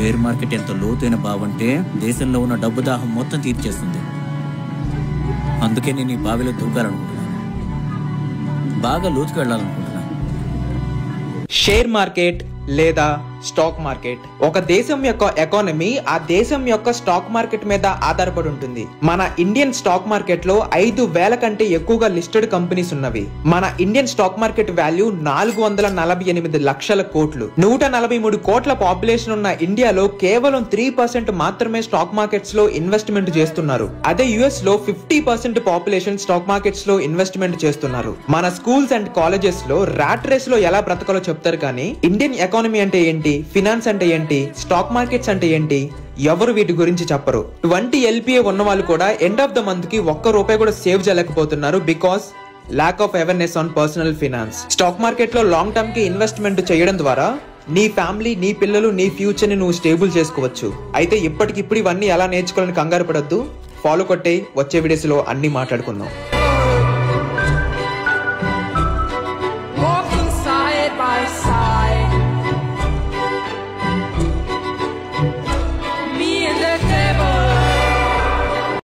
Share market ఎంత లోతైన బావంటే దేశంలో ఉన్న డబ్బు దాహం మొత్తం తీర్చేస్తుంది. అందుకే నేను ఈ బావిలో దూకాలనుకుంటున్నాను, బాగా లోతుకు వెళ్ళాలనుకుంటున్నాను. షేర్ మార్కెట్ లేదా స్టాక్ మార్కెట్ ఒక దేశం యొక్క ఎకానమీ ఆ దేశం యొక్క స్టాక్ మార్కెట్ మీద ఆధారపడి ఉంటుంది. మన ఇండియన్ స్టాక్ మార్కెట్ లో 5,000 కంటే ఎక్కువగా లిస్టెడ్ కంపెనీస్ ఉన్నవి. మన ఇండియన్ స్టాక్ మార్కెట్ వాల్యూ 448 లక్షల కోట్లు. 143 కోట్ల పాపులేషన్ ఉన్న ఇండియాలో కేవలం 3% మాత్రమే స్టాక్ మార్కెట్స్ లో ఇన్వెస్ట్మెంట్ చేస్తున్నారు. అదే యుఎస్ లో 50% పాపులేషన్ స్టాక్ మార్కెట్స్ లో ఇన్వెస్ట్మెంట్ చేస్తున్నారు. మన స్కూల్స్ అండ్ కాలేజెస్ లో ర్యాట్ రేస్ లో ఎలా బ్రతకాలో చెప్తారు, కానీ ఇండియన్ ఎకానమీ అంటే ఏంటి, ఫినాన్స్ అంటే ఏంటి, స్టాక్ మార్కెట్స్ అంటే ఏంటి, ఎవరు వీటి గురించి చెప్పరు. 20 LPA ఉన్న వాళ్ళు కూడా ఎండ్ ఆఫ్ ద మంత్ కి ₹1 కూడా సేవ్ చేయలేకపోతున్నారు. Because lack of awareness on personal finance. Stock market లో లాంగ్ టర్మ్ కి ఇన్వెస్ట్మెంట్ చేయడం ద్వారా నీ ఫ్యామిలీ, నీ పిల్లలు, నీ ఫ్యూచర్ ని నువ్వు స్టేబుల్ చేసుకోవచ్చు. అయితే ఇప్పటికిప్పుడు ఇవన్నీ ఎలా నేర్చుకోవాలని కంగారు పడొద్దు. ఫాలో కొట్టే వచ్చే వీడియోస్ లో అన్ని మాట్లాడుకుందాం.